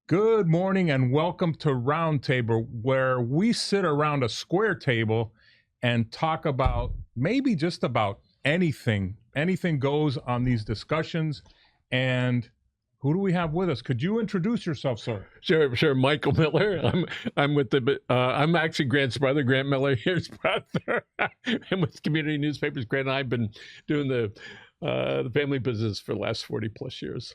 Good morning and welcome to Roundtable, where we sit around a square table and talk about maybe just about anything. Anything goes on these discussions. And who do we have with us? Could you introduce yourself, sir? Sure. Michael Miller. I'm with the. I'm actually Grant's brother. Grant Miller, his brother. And with community newspapers, Grant and I've been doing the family business for the last 40 plus years.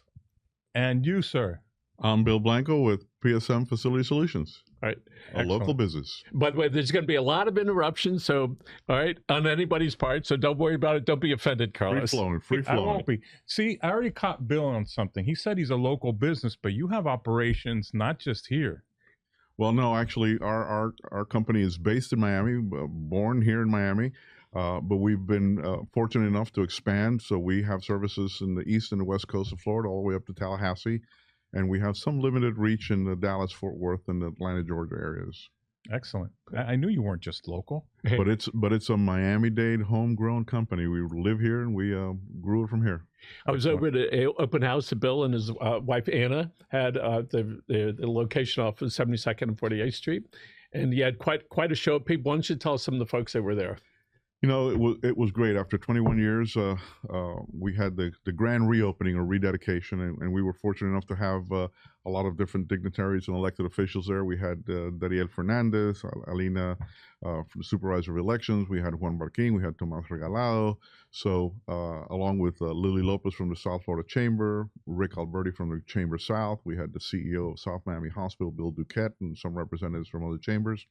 And you, sir? I'm Bill Blanco with PSM Facility Solutions, All right. a local business. By the way, there's going to be a lot of interruptions. So, all right, on anybody's part. So don't worry about it. Don't be offended, Carlos. Free I flowing. won't be. See, I already caught Bill on something. He said he's a local business, but you have operations not just here. Well, no, actually, our company is based in Miami, born here in Miami, but we've been fortunate enough to expand. So we have services in the east and the west coast of Florida, all the way up to Tallahassee. And we have some limited reach in the Dallas, Fort Worth, and the Atlanta, Georgia areas. Excellent. I knew you weren't just local. But it's a Miami-Dade homegrown company. We live here and we grew it from here. I was over at an open house that Bill and his wife Anna had the location off of 72nd and 48th Street, and he had quite a show of people. Why don't you tell us some of the folks that were there? You know, it was great. After 21 years, we had the grand reopening or rededication, and we were fortunate enough to have a lot of different dignitaries and elected officials there. We had Dariel Fernandez, Alina from the Supervisor of Elections. We had Juan Barquin. We had Tomas Regalado. So along with Lily Lopez from the South Florida Chamber, Rick Alberti from the Chamber South. We had the CEO of South Miami Hospital, Bill Duquette, and some representatives from other chambers.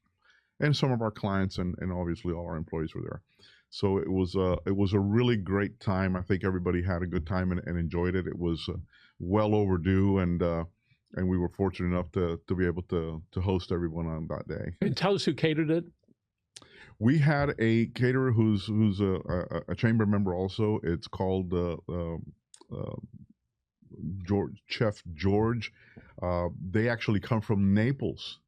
And some of our clients and obviously all our employees were there. So it was a really great time. I think everybody had a good time and enjoyed it. It was well overdue, and we were fortunate enough to be able to host everyone on that day. And tell us who catered it. We had a caterer who's a chamber member also. It's called Chef George. They actually come from Naples.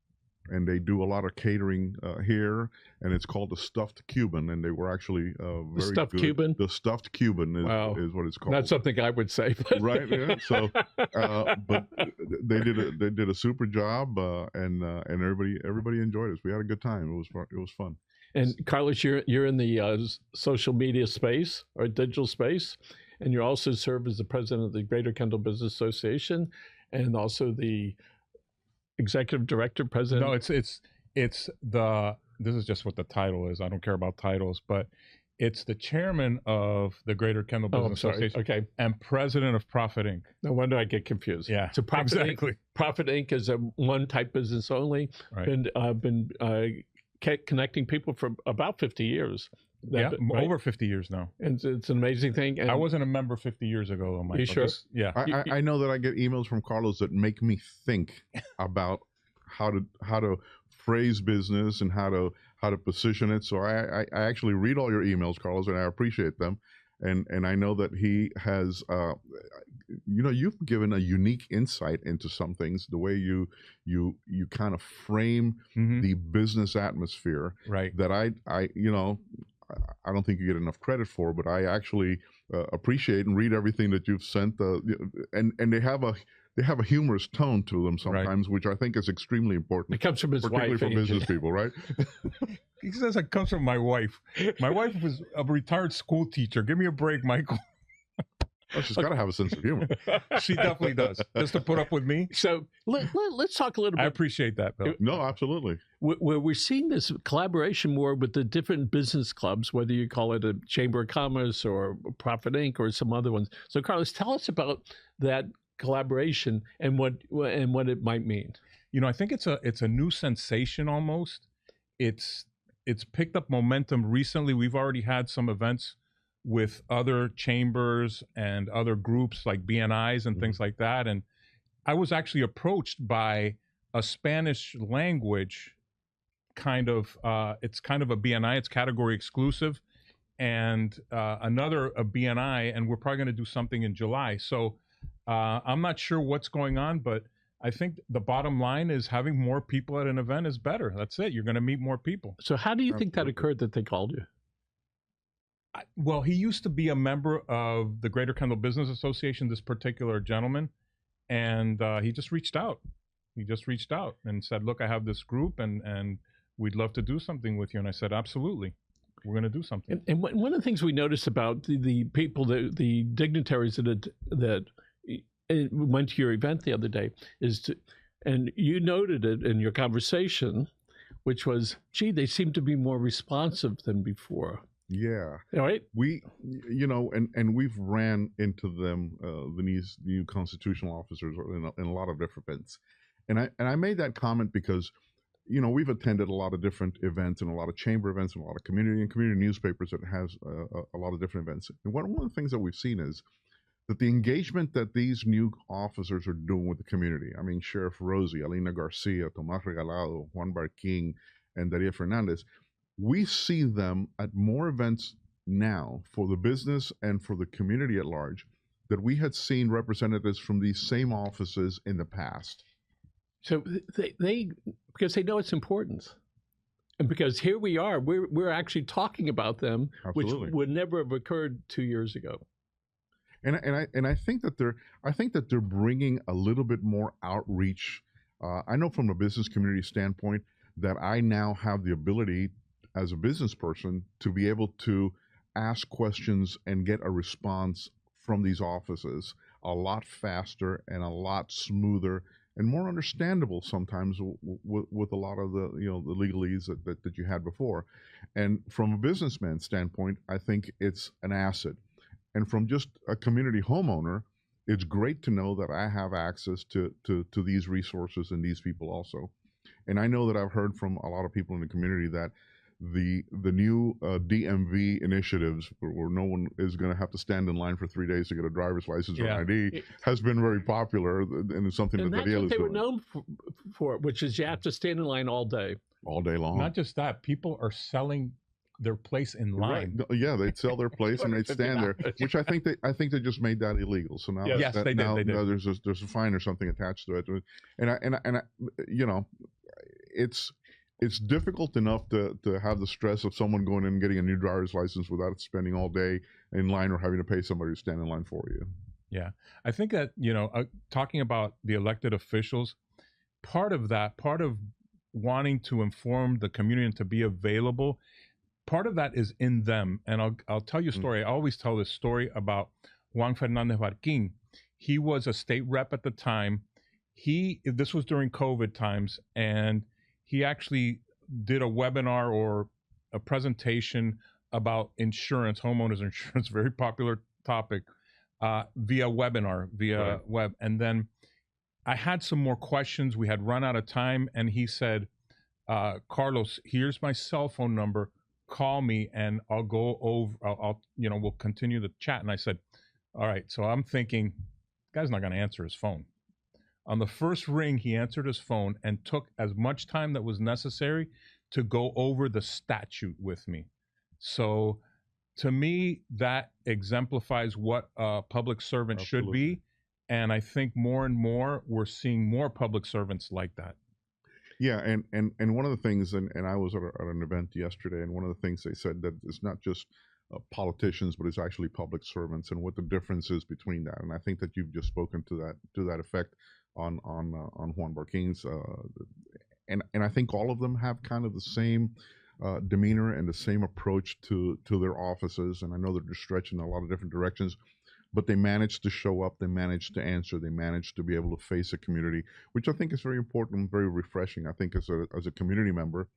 And they do a lot of catering here, and it's called the Stuffed Cuban, and they were actually very Stuffed good. Cuban? The Stuffed Cuban is what it's called. Not something I would say, but. Right? Yeah. So, but they did a super job, and everybody enjoyed it. We had a good time. It was fun. And Carlos, you're in the social media space or digital space, and you also serve as the president of the Greater Kendall Business Association, and also the executive director, president. No, this is just what the title is. I don't care about titles, but it's the chairman of the Greater Kendall Business Association. Okay. And president of Profit Inc. No wonder I get confused. Yeah. So Profit exactly. Inc. Profit Inc. is a one type business only. Right. Been connecting people for about 50 years. Right? Over 50 years now. And it's an amazing thing. And I wasn't a member 50 years ago, though, Michael. You sure? Yeah. I know that I get emails from Carlos that make me think about how to phrase business and how to position it. So I actually read all your emails, Carlos, and I appreciate them. And I know that he has, you've given a unique insight into some things, the way you kind of frame the business atmosphere. Right. That I don't think you get enough credit for, but I actually appreciate and read everything that you've sent. And they have a humorous tone to them sometimes, right, which I think is extremely important. It comes from his particularly wife, for business people, right? He says it comes from my wife. My wife was a retired school teacher. Give me a break, Michael. Oh, she's got to have a sense of humor. She definitely does. Just to put up with me. So let's talk a little bit. I appreciate that, Bill. No, absolutely. We're seeing this collaboration more with the different business clubs, whether you call it a Chamber of Commerce or Profit Inc. or some other ones. So, Carlos, tell us about that collaboration and what it might mean. I think it's a new sensation almost. It's picked up momentum recently. We've already had some events with other chambers and other groups like BNIs and things like that. And I was actually approached by a Spanish language it's kind of a BNI, it's category exclusive, and another a BNI, and we're probably going to do something in July. So I'm not sure what's going on, but I think the bottom line is having more people at an event is better. That's it. You're going to meet more people. So how do you think that occurred that they called you? Well, he used to be a member of the Greater Kendall Business Association, this particular gentleman, and he just reached out. He just reached out and said, "Look, I have this group, and we'd love to do something with you." And I said, "Absolutely, we're going to do something." And one of the things we noticed about the people, the dignitaries that went to your event the other day and you noted it in your conversation, which was, gee, they seem to be more responsive than before. Yeah. All right. We, and we've ran into them, these new constitutional officers in a lot of different events. And I made that comment because, we've attended a lot of different events and a lot of chamber events and a lot of community newspapers that has a lot of different events. And one of the things that we've seen is that the engagement that these new officers are doing with the community. I mean, Sheriff Rosie, Alina Garcia, Tomas Regalado, Juan Barquin, and Daria Fernandez, we see them at more events now for the business and for the community at large that we had seen representatives from these same offices in the past. So they because they know its importance, and because here we are, we're actually talking about them, Absolutely. which would never have occurred 2 years ago. And I think that they're bringing a little bit more outreach. I know from a business community standpoint that I now have the ability as a business person to be able to ask questions and get a response from these offices a lot faster and a lot smoother and more understandable sometimes with a lot of the the legalese that you had before. And from a businessman standpoint, I think it's an asset. And from just a community homeowner, it's great to know that I have access to these resources and these people also. And I know that I've heard from a lot of people in the community that the new DMV initiatives, where no one is going to have to stand in line for 3 days to get a driver's license or an ID, has been very popular, and it's something and that that's Daniel what is they doing. were known for, which is you have to stand in line all day long. Not just that, people are selling their place in line. Right. Yeah, they'd sell their place and they'd stand there, which I think they just made that illegal. So now Yes, they did. Now They did. there's a fine or something attached to it, and I it's difficult enough to have the stress of someone going in and getting a new driver's license without spending all day in line or having to pay somebody to stand in line for you. Yeah, I think that talking about the elected officials, part of wanting to inform the community and to be available, part of that is in them. And I'll tell you a story. I always tell this story about Juan Fernandez Barquin. He was a state rep at the time. This was during COVID times, and he actually did a webinar or a presentation about insurance, homeowners insurance, very popular topic, via webinar, via web. And then I had some more questions. We had run out of time, and he said, Carlos, here's my cell phone number. Call me and I'll go over, we'll continue the chat. And I said, all right. So I'm thinking, the guy's not going to answer his phone. On the first ring, he answered his phone and took as much time that was necessary to go over the statute with me. So to me, that exemplifies what a public servant should be. And I think more and more, we're seeing more public servants like that. Yeah, and one of the things, and I was at an event yesterday, and one of the things they said that it's not just politicians, but it's actually public servants, and what the difference is between that. And I think that you've just spoken to that effect on Juan Barquin's, and I think all of them have kind of the same demeanor and the same approach to their offices. And I know they're stretched in a lot of different directions, but they managed to show up, they managed to answer, they managed to be able to face a community, which I think is very important and very refreshing. I think as a community member,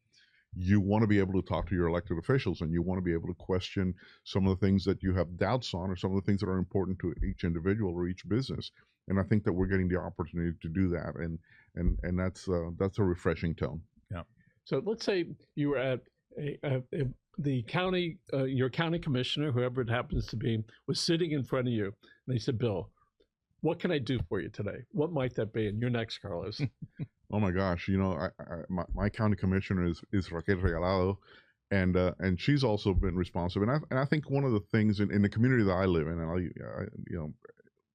you want to be able to talk to your elected officials, and you want to be able to question some of the things that you have doubts on, or some of the things that are important to each individual or each business. And I think that we're getting the opportunity to do that, and that's a refreshing tone. Yeah. So let's say you were at the county, your county commissioner, whoever it happens to be, was sitting in front of you, and they said, "Bill, what can I do for you today?" What might that be? And you're next, Carlos. Oh my gosh, my county commissioner is Raquel Regalado, and she's also been responsive. And I think one of the things in the community that I live in,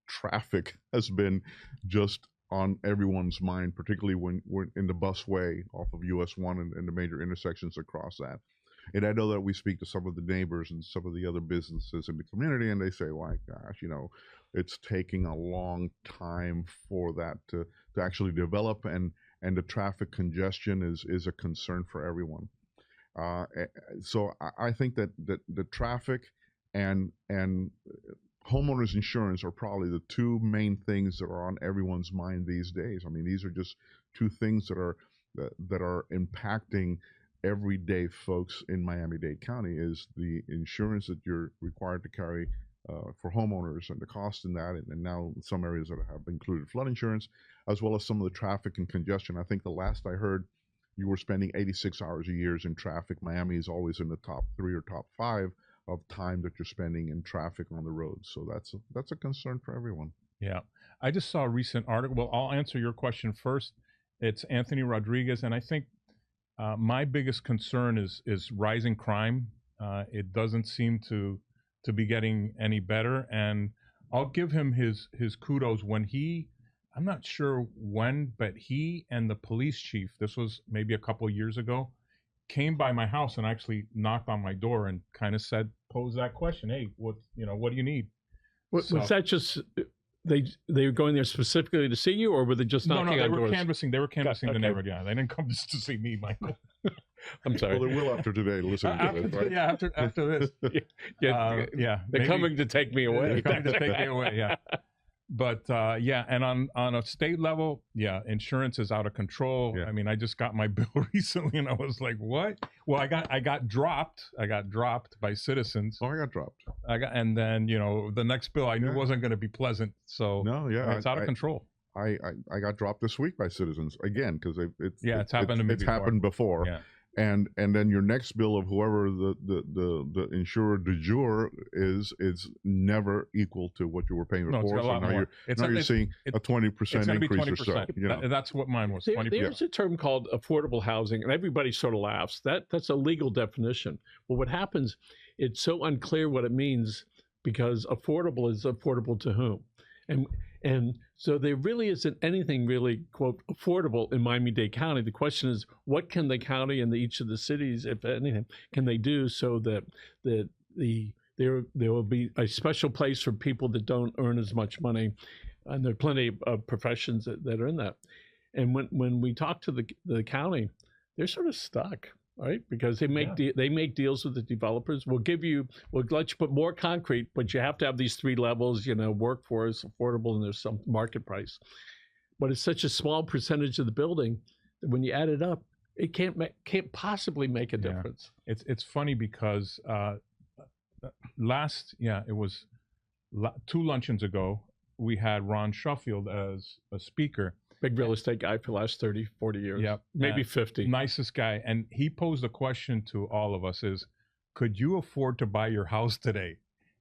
traffic has been just on everyone's mind, particularly when we're in the busway off of US 1 and the major intersections across that. And I know that we speak to some of the neighbors and some of the other businesses in the community, and they say, "Like, gosh, it's taking a long time for that to actually develop, and the traffic congestion is a concern for everyone. So I think that the traffic and homeowners insurance are probably the two main things that are on everyone's mind these days. I mean, these are just two things that are impacting everyday folks in Miami-Dade County, is the insurance that you're required to carry for homeowners, and the cost in that, and now some areas that have included flood insurance, as well as some of the traffic and congestion. I think the last I heard, you were spending 86 hours a year in traffic. Miami is always in the top 3 or top 5 of time that you're spending in traffic on the road. So that's a concern for everyone. Yeah. I just saw a recent article. Well, I'll answer your question first. It's Anthony Rodriguez, and I think my biggest concern is rising crime. It doesn't seem to be getting any better, and I'll give him his kudos when I'm not sure when, but he and the police chief, this was maybe a couple of years ago, came by my house and actually knocked on my door and kind of posed that question. Hey, what do you need? Was that just they were going there specifically to see you, or were they just knocking on doors? No, they were canvassing the neighborhood. Yeah, they didn't come just to see me, Michael. I'm sorry. Well, they will after today. Listen to this, right? Yeah, after this. Yeah, they're coming to take me away. They're coming to take me away. Yeah. But yeah, and on a state level, yeah, insurance is out of control. Yeah. I mean, I just got my bill recently, and I was like, "What?" Well, I got dropped. I got dropped by Citizens. Oh, I got dropped. And then the next bill I knew wasn't going to be pleasant. So no, yeah, it's out of control. I got dropped this week by Citizens again, because it's happened to me. It's happened before. Yeah. And then your next bill of whoever the insurer de jure is never equal to what you were paying before. It's got a lot more. You're seeing a 20% increase or so. That's what mine was. 20%. There's a term called affordable housing, and everybody sort of laughs. That's a legal definition. Well, what happens? It's so unclear what it means, because affordable is affordable to whom, and so there really isn't anything really, quote, affordable in Miami-Dade County. The question is, what can the county and each of the cities, if anything, can they do so that there will be a special place for people that don't earn as much money? And there are plenty of professions that are in that. And when we talk to the county, they're sort of stuck. Right, because they make deals with the developers. We'll let you put more concrete, but you have to have these 3 levels. Workforce, affordable, and there's some market price. But it's such a small percentage of the building that when you add it up, it can't possibly make a difference. It's funny because it was 2 luncheons ago, we had Ron Shuffield as a speaker. Big real estate guy for the last 30, 40 years. Yep. Maybe 50. Nicest guy. And he posed a question to all of us is, could you afford to buy your house today?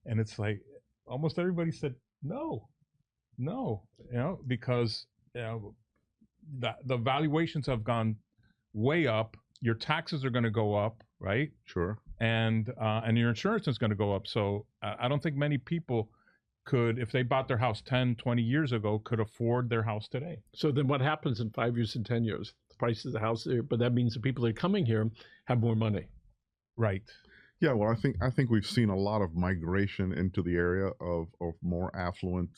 And it's like, almost everybody said, no, because the valuations have gone way up. Your taxes are going to go up, right? Sure. And your insurance is going to go up. So I don't think many people could, if they bought their house 10, 20 years ago, could afford their house today. So then what happens in 5 years and 10 years? The price of the house there, but that means the people that are coming here have more money. Right. Yeah, well, I think we've seen a lot of migration into the area of more affluent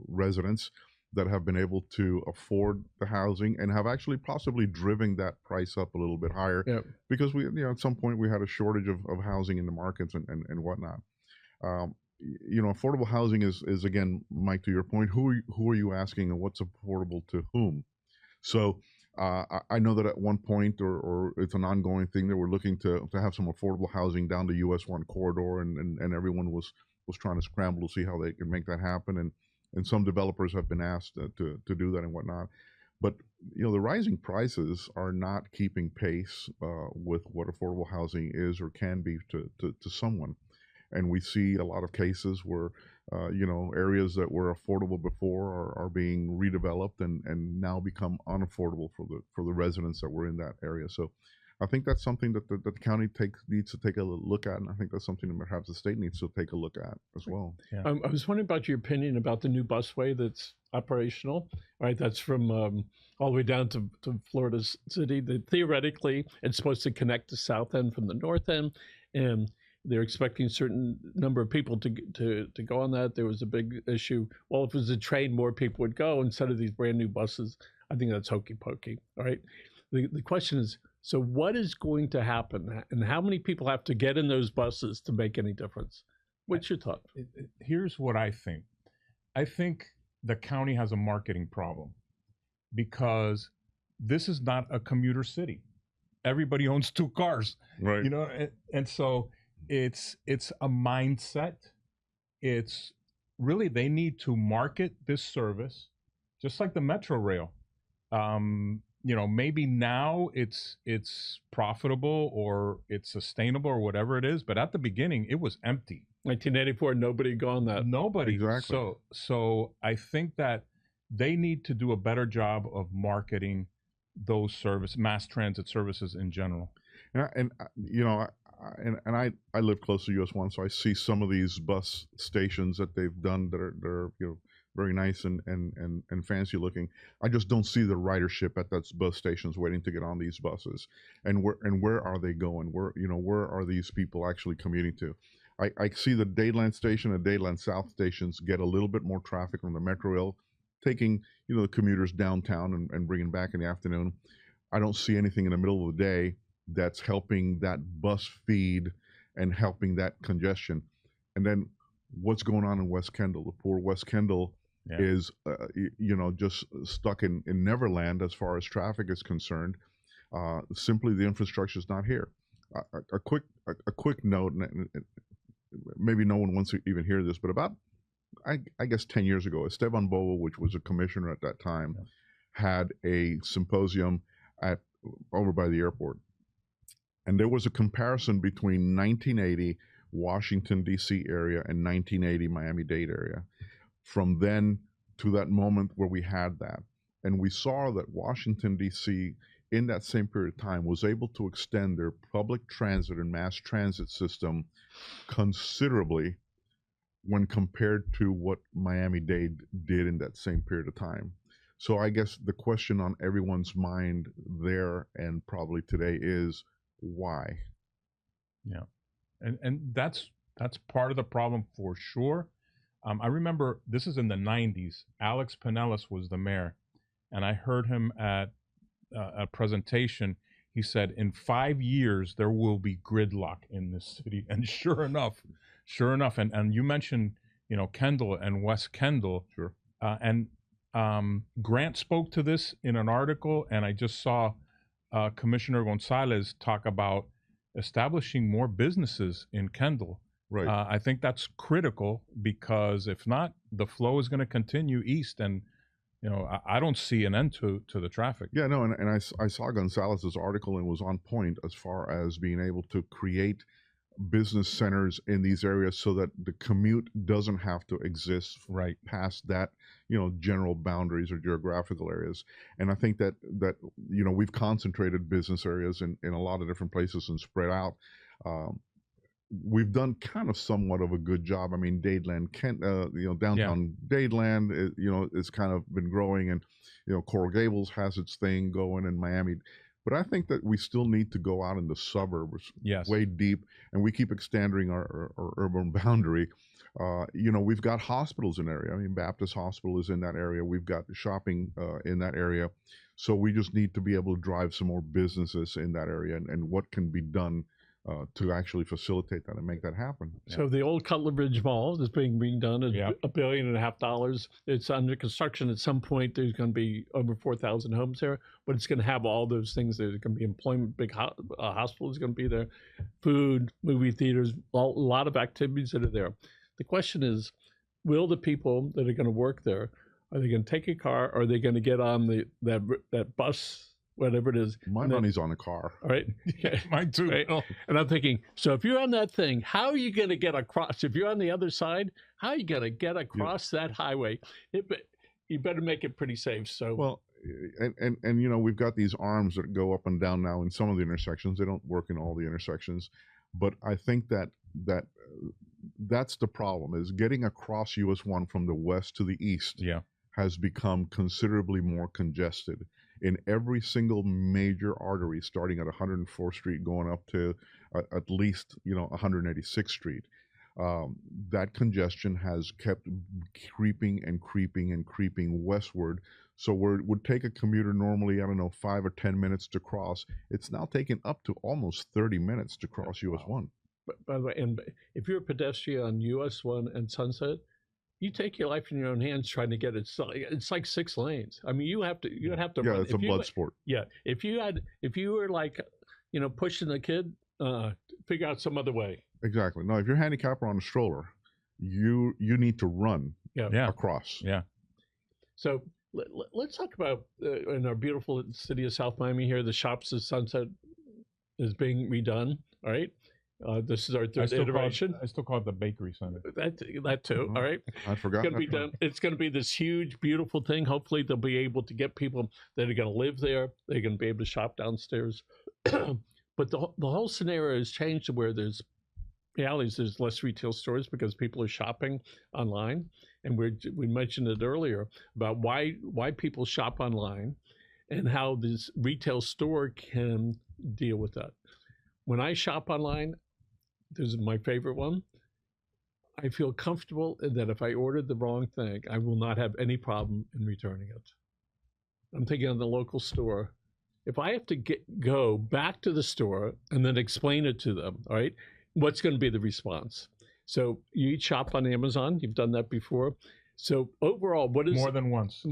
residents that have been able to afford the housing and have actually possibly driven that price up a little bit higher. Yep. Because we, at some point we had a shortage of housing in the markets and whatnot. Affordable housing is again, Mike, to your point, who are you asking and what's affordable to whom? So I know that at one point, or it's an ongoing thing, that we're looking to have some affordable housing down the US 1 corridor, and everyone was trying to scramble to see how they can make that happen, and some developers have been asked to do that and whatnot. But the rising prices are not keeping pace with what affordable housing is or can be to someone. And we see a lot of cases where, areas that were affordable before are being redeveloped and now become unaffordable for the residents that were in that area. So I think that's something that the county needs to take a look at. And I think that's something that perhaps the state needs to take a look at as well. Yeah. I was wondering about your opinion about the new busway that's operational, right? That's from all the way down to Florida City. That theoretically, it's supposed to connect the south end from the north end. And They're expecting a certain number of people to go on that. There was a big issue. Well, if it was a train, more people would go instead of these brand new buses. I think that's hokey pokey. All right. The question is, so what is going to happen, and how many people have to get in those buses to make any difference? What's your thought? Here's what I think. I think the county has a marketing problem because this is not a commuter city. Everybody owns 2 cars, Right. you know, and so it's a mindset. It's really, they need to market this service just like the Metro Rail. You know, maybe now it's profitable or it's sustainable or whatever it is, but at the beginning it was empty. 1984, nobody had gone that. Nobody. Exactly. So I think that they need to do a better job of marketing those mass transit services in general. And you know, I live close to US 1, so I see some of these bus stations that they've done that are you know, very nice and fancy looking. I just don't see the ridership at those bus stations waiting to get on these buses. And where are they going? Where are these people actually commuting to? I see the Dadeland station and Dadeland South stations get a little bit more traffic from the Metro Rail, taking, you know, the commuters downtown and bringing back in the afternoon. I don't see anything in the middle of the day that's helping that bus feed and helping that congestion. And then what's going on in West Kendall? The poor West Kendall is, you know, just stuck in Neverland as far as traffic is concerned. Simply the infrastructure is not here. A quick note, and maybe no one wants to even hear this, but about, I guess 10 years ago, Esteban Bovo, which was a commissioner at that time, had a symposium over by the airport. And there was a comparison between 1980 Washington, D.C. area and 1980 Miami-Dade area. From then to that moment where we had that. And we saw that Washington, D.C., in that same period of time, was able to extend their public transit and mass transit system considerably when compared to what Miami-Dade did in that same period of time. So I guess the question on everyone's mind there and probably today is why? Yeah, and that's part of the problem for sure. I remember this is in the 90s. Alex Pinellas was the mayor, and I heard him at a presentation. He said, in 5 years, there will be gridlock in this city. And sure enough, and you mentioned, you know, Kendall and West Kendall. Sure. And Grant spoke to this in an article, and I just saw Commissioner Gonzalez talk about establishing more businesses in Kendall. Right. I think that's critical because if not, the flow is going to continue east, and you know, I don't see an end to the traffic. Yeah, no, and I saw Gonzalez's article and was on point as far as being able to create business centers in these areas so that the commute doesn't have to exist right past that, you know, general boundaries or geographical areas. And I think that you know, we've concentrated business areas in a lot of different places and spread out. We've done kind of somewhat of a good job. I mean, Dadeland, you know, downtown Dadeland, you know, it's kind of been growing, and you know, Coral Gables has its thing going in Miami. But I think that we still need to go out in the suburbs, way deep, and we keep extending our urban boundary. You know, we've got hospitals in the area. I mean, Baptist Hospital is in that area. We've got shopping in that area. So we just need to be able to drive some more businesses in that area, and what can be done to actually facilitate that and make that happen. So the old Cutler Bridge Mall is being redone at $1.5 billion. It's under construction. At some point, there's going to be over 4,000 homes there, but it's going to have all those things. There's going to be employment, big hospital is going to be there, food, movie theaters, a lot of activities that are there. The question is, will the people that are going to work there, are they going to take a car, or are they going to get on that bus, whatever it is? My money's on the car. All right. Mine too. Right? And I'm thinking, so if you're on that thing, how are you going to get across? If you're on the other side, how are you going to get across that highway? You better make it pretty safe. So well, and you know, we've got these arms that go up and down now in some of the intersections. They don't work in all the intersections, but I think that's the problem, is getting across US 1 from the west to the east has become considerably more congested in every single major artery, starting at 104th Street, going up to at least 186th Street. That congestion has kept creeping and creeping and creeping westward. So where it would take a commuter normally, I don't know, 5 or 10 minutes to cross, it's now taking up to almost 30 minutes to cross US 1. By the way, and if you're a pedestrian on US 1 and Sunset, you take your life in your own hands trying to get it. It's like 6 lanes. I mean, you'd have to Yeah, run. it's a blood sport. Yeah, if you were like, pushing a kid, figure out some other way. Exactly. No, if you're handicapped or on a stroller, you need to run across. Yeah. So let's talk about in our beautiful city of South Miami here, the Shops at Sunset is being redone. All right. This is our third iteration. I still call it the Bakery Center. That too. All right. I forgot. It's going to be done. It's going to be this huge, beautiful thing. Hopefully, they'll be able to get people that are going to live there. They're going to be able to shop downstairs. But the whole scenario has changed to where there's less retail stores because people are shopping online, and we mentioned it earlier about why people shop online, and how this retail store can deal with that. When I shop online, this is my favorite one. I feel comfortable that if I ordered the wrong thing, I will not have any problem in returning it. I'm thinking of the local store. If I have to go back to the store and then explain it to them, all right, what's going to be the response? So you each shop on Amazon. You've done that before. So overall, what is... More than once.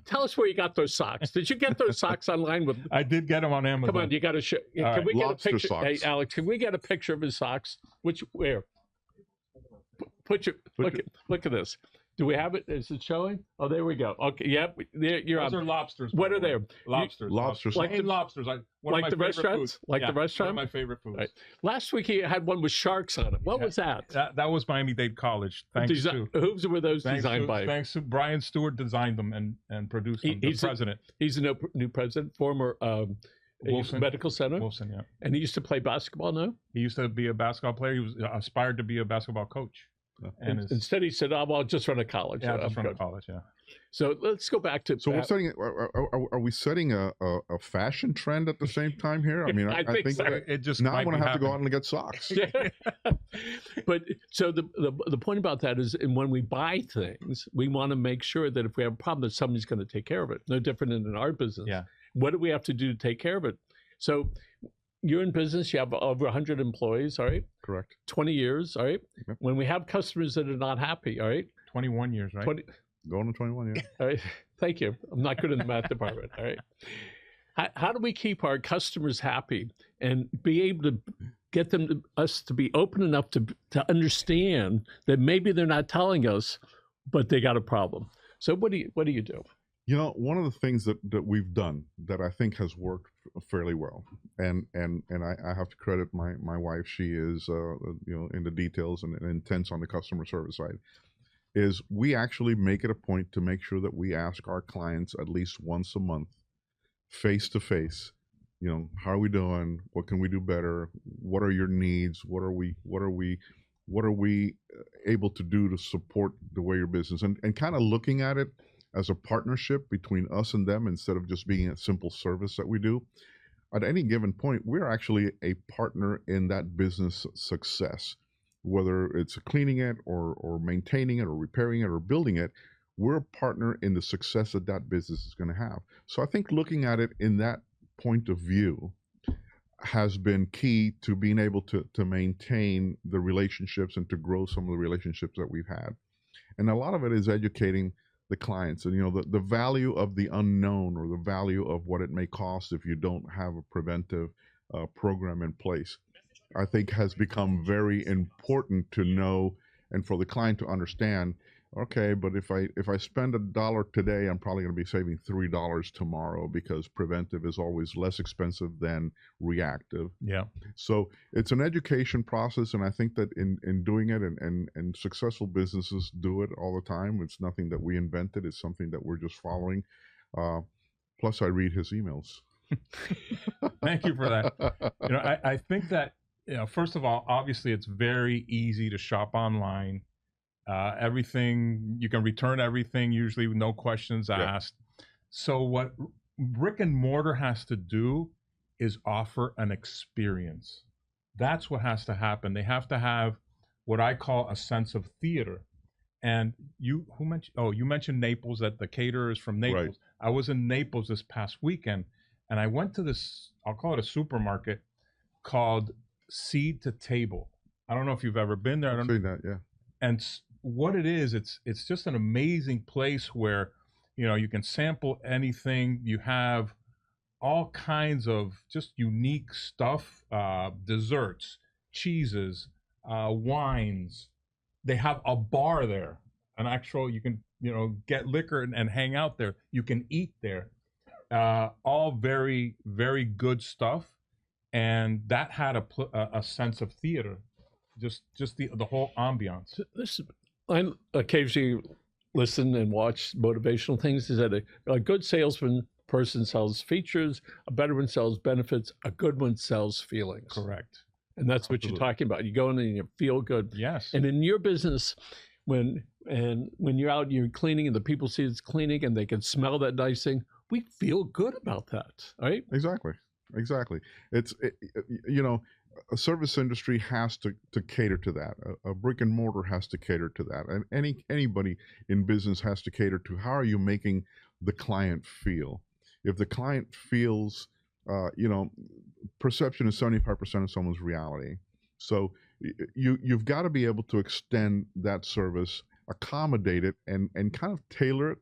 Tell us where you got those socks. Did you get those socks online? I did get them on Amazon. Come on, you got to show. Can right. we get Lobster a picture? socks. Hey, Alex, can we get a picture of his socks? Where? Look at this. Do we have it? Is it showing? Oh, there we go. Okay, yep. You're Those on. are lobsters. What are they? Lobsters. Lobster Like socks. Lobsters. Like the restaurants? Like the restaurant? One of my favorite foods. Right. Last week he had one with sharks on it. What was that? That was Miami-Dade College. Thanks to Who were those designed by? Thanks to Brian Stewart designed them and produced them. The president. He's the new president, former Wilson Medical Center. Wilson, yeah. And he used to play basketball, no? He used to be a basketball player. He was aspired to be a basketball coach. And instead he said, I'll just run a college. Yeah, just run a college, yeah. So let's go back to... So we're setting. Are we setting a fashion trend at the same time here? I mean, I think so. It just now I'm might going to be have to go out happening. and get socks. But so the point about that is, and when we buy things, we want to make sure that if we have a problem, that somebody's going to take care of it. No different than in our business. Yeah. What do we have to do to take care of it? So you're in business, you have over 100 employees, all right? Correct. 20 years, all right? Yep. When we have customers that are not happy, all right? 21 years, right? Going to 21, yeah. All right. Thank you. I'm not good in the math department, all right? How do we keep our customers happy and be able to get us to be open enough to understand that maybe they're not telling us, but they got a problem? So what do you do? One of the things that we've done that I think has worked fairly well, and I have to credit my wife. She is in the details and intense on the customer service side. Is we actually make it a point to make sure that we ask our clients at least once a month, face to face, how are we doing? What can we do better? What are your needs? What are we able to do to support the way your business, and kind of looking at it as a partnership between us and them instead of just being a simple service that we do. At any given point, we're actually a partner in that business success. Whether it's cleaning it or maintaining it or repairing it or building it, we're a partner in the success that business is going to have. So I think looking at it in that point of view has been key to being able to maintain the relationships and to grow some of the relationships that we've had. And a lot of it is educating the clients and the value of the unknown, or the value of what it may cost if you don't have a preventive program in place, I think has become very important to know, and for the client to understand. Okay, but if I spend $1 today, I'm probably going to be saving $3 tomorrow, because preventive is always less expensive than reactive. Yeah. So it's an education process, and I think that in doing it, and successful businesses do it all the time. It's nothing that we invented. It's something that we're just following. Plus, I read his emails. Thank you for that. I think that, first of all, obviously it's very easy to shop online. Everything, you can return everything, usually with no questions asked. So what brick and mortar has to do is offer an experience. That's what has to happen. They have to have what I call a sense of theater. And you mentioned Naples, that the caterer is from Naples. Right. I was in Naples this past weekend, and I went to this, I'll call it a supermarket called Seed to Table. I don't know if you've ever been there. I I've don't seen that, yeah. And what it is, it's just an amazing place where, you can sample anything. You have all kinds of just unique stuff, desserts, cheeses, wines. They have a bar there, an actual, you can, get liquor and hang out there. You can eat there. All very, very good stuff. And that had a sense of theater, just the whole ambiance. I occasionally listen and watch motivational things. Is that a good salesman person sells features, a better one sells benefits, a good one sells feelings. Correct. And that's what you're talking about. You go in and you feel good. Yes. And in your business, when you're out, you're cleaning, and the people see it's cleaning, and they can smell that nice thing, we feel good about that, right? Exactly. It's a service industry has to cater to that. A brick and mortar has to cater to that, and anybody in business has to cater to how are you making the client feel. If the client feels, perception is 75% of someone's reality. So you've got to be able to extend that service, accommodate it, and kind of tailor it,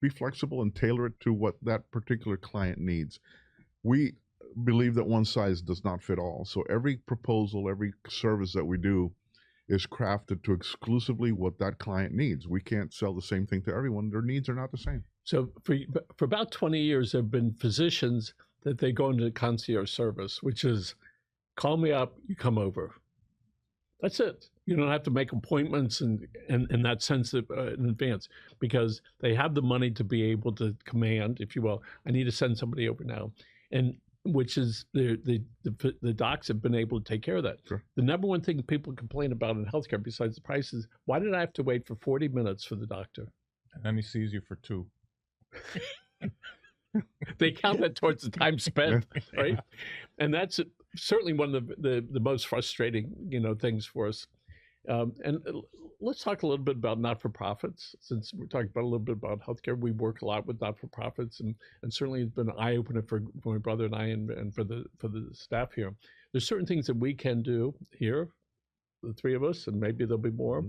be flexible and tailor it to what that particular client needs. We believe that one size does not fit all. So every proposal, every service that we do is crafted to exclusively what that client needs. We can't sell the same thing to everyone. Their needs are not the same. So for about 20 years, there have been physicians that they go into concierge service, which is call me up, you come over. That's it. You don't have to make appointments and that sense of, in advance, because they have the money to be able to command, if you will, I need to send somebody over now. And which is the docs have been able to take care of that. Sure. The number one thing people complain about in healthcare, besides the prices, why did I have to wait for 40 minutes for the doctor? And then he sees you for 2. They count that towards the time spent, right? And that's certainly one of the most frustrating, things for us. And let's talk a little bit about not-for-profits, since we're talking about a little bit about healthcare. We work a lot with not-for-profits, and certainly it's been an eye-opener for my brother and I, and for the staff here. There's certain things that we can do here, the three of us, and maybe there'll be more,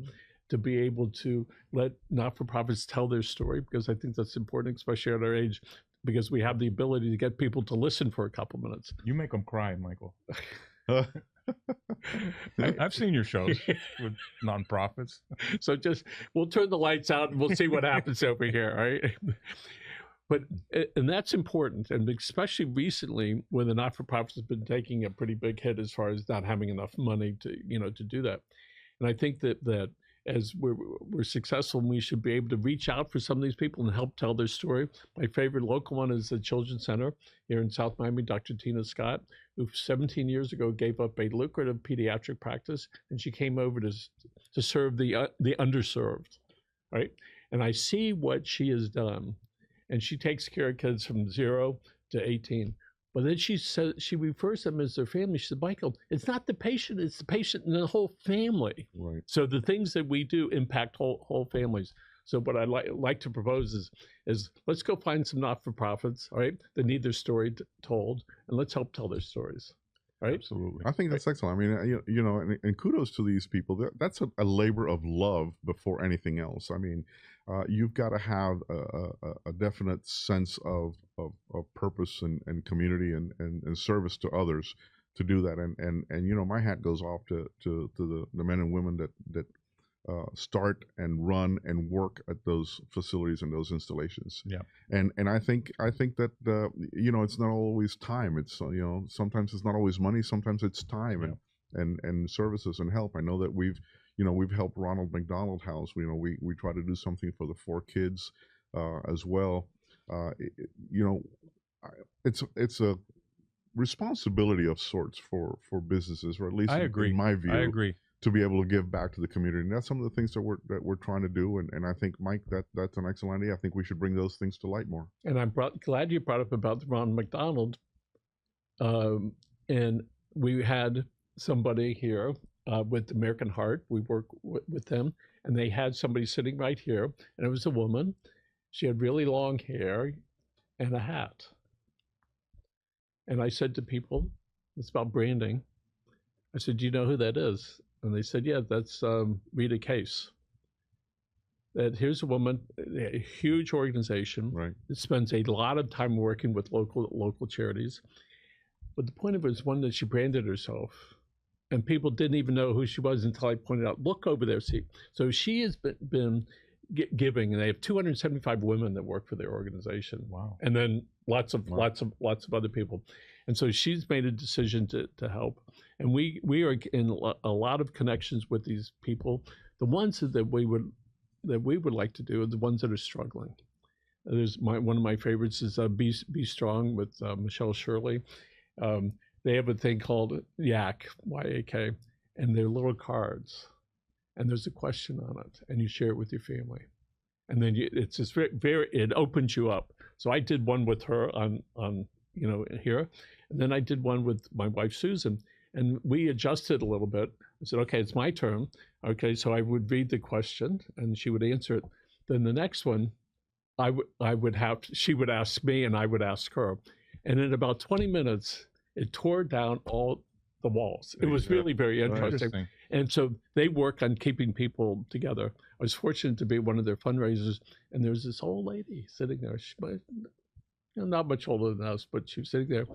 to be able to let not-for-profits tell their story, because I think that's important, especially at our age, because we have the ability to get people to listen for a couple minutes. You make them cry, Michael. I've seen your shows with nonprofits. So we'll turn the lights out and we'll see what happens over here, right? And that's important, and especially recently when the not-for-profits has been taking a pretty big hit as far as not having enough money to do that. And I think that as we're successful, we should be able to reach out for some of these people and help tell their story. My favorite local one is the Children's Center here in South Miami, Dr. Tina Scott, who 17 years ago gave up a lucrative pediatric practice, and she came over to serve the underserved, right? And I see what she has done, and she takes care of kids from 0 to 18. But then she says, she refers them as their family. She said, Michael, it's not the patient, it's the patient and the whole family. Right. So the things that we do impact whole families. So what I'd like to propose is let's go find some not-for-profits, all right, that need their story told, and let's help tell their stories. Right? Absolutely. I think that's excellent. I mean, and kudos to these people. That's a labor of love before anything else. I mean, you've got to have a definite sense of purpose and community and service to others to do that. And my hat goes off to the men and women that start and run and work at those facilities and those installations. Yeah. And I think that it's not always time. It's sometimes it's not always money. Sometimes it's time and services and help. I know that we've helped Ronald McDonald House. We try to do something for the 4 kids as well. It's a responsibility of sorts for businesses, or at least I agree. in my view. I agree. To be able to give back to the community, and that's some of the things that we're trying to do. And I think, Mike, that's an excellent idea. I think we should bring those things to light more. And I'm glad you brought up about Ron McDonald, And we had somebody here with American Heart. We work with them, and they had somebody sitting right here, and it was a woman. She had really long hair and a hat. And I said to people, it's about branding. I said, do you know who that is? And they said, yeah, that's Rita Case. That here's a woman, a huge organization, Right. that spends a lot of time working with local charities. But the point of it is one that she branded herself. And people didn't even know who she was until I pointed out, look over there, see. So she has been giving, and they have 275 women that work for their organization. Wow. And then lots of other people. And so she's made a decision to help. And we are in a lot of connections with these people. The ones that we would like to do are the ones that are struggling. There's one of my favorites is Be Strong with Michelle Shirley. They have a thing called YAK, Y-A-K, and they're little cards, and there's a question on it, and you share it with your family, and then it's just it opens you up. So I did one with her on here, and then I did one with my wife Susan, and we adjusted a little bit. I said, okay, it's my turn. Okay, so I would read the question, and she would answer it. Then the next one, she would ask me, and I would ask her. And in about 20 minutes, it tore down all the walls. It was really very interesting. And so they work on keeping people together. I was fortunate to be one of their fundraisers, and there was this old lady sitting there. She was not much older than us, but she was sitting there.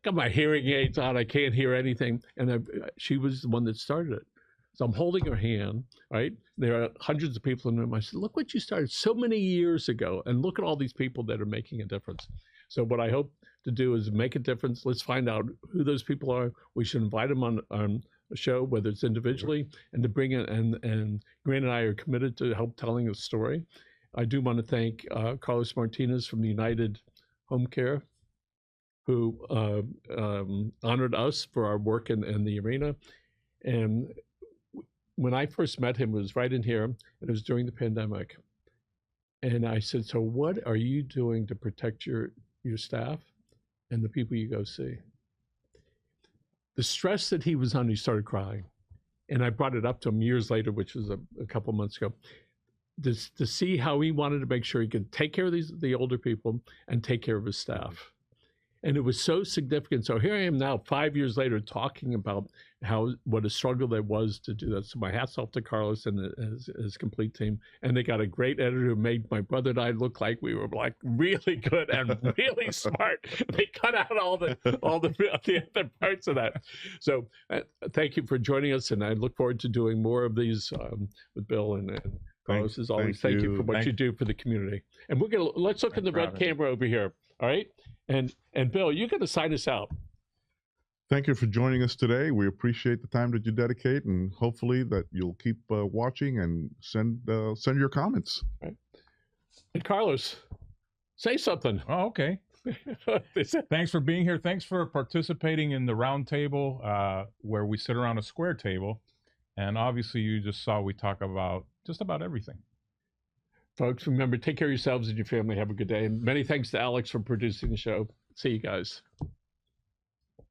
Got my hearing aids on. I can't hear anything. And she was the one that started it. So I'm holding her hand, right? There are hundreds of people in the room. I said, look what you started so many years ago, and look at all these people that are making a difference. So what I hope to do is make a difference. Let's find out who those people are. We should invite them on a show, whether it's individually, and to bring it. And Grant and I are committed to help telling the story. I do want to thank Carlos Martinez from the United Home Care, who honored us for our work in the arena. And when I first met him, it was right in here, and it was during the pandemic. And I said, so what are you doing to protect your staff and the people you go see? The stress that he was under, he started crying. And I brought it up to him years later, which was a couple months ago, to see how he wanted to make sure he could take care of the older people and take care of his staff. And it was so significant. So here I am now, 5 years later, talking about what a struggle there was to do that. So my hat's off to Carlos and his complete team. And they got a great editor who made my brother and I look like we were like really good and really smart. They cut out all the other parts of that. So thank you for joining us, and I look forward to doing more of these with Bill and Carlos. As always, thank you for what you do for the community. And let's look in the red camera over here. All right. And Bill, you're going to sign us out. Thank you for joining us today. We appreciate the time that you dedicate, and hopefully that you'll keep watching and send your comments. Right. And Carlos, say something. Oh, okay. Thanks for being here. Thanks for participating in the round table where we sit around a square table. And obviously you just saw we talk about just about everything. Folks, remember, take care of yourselves and your family. Have a good day. And many thanks to Alex for producing the show. See you guys.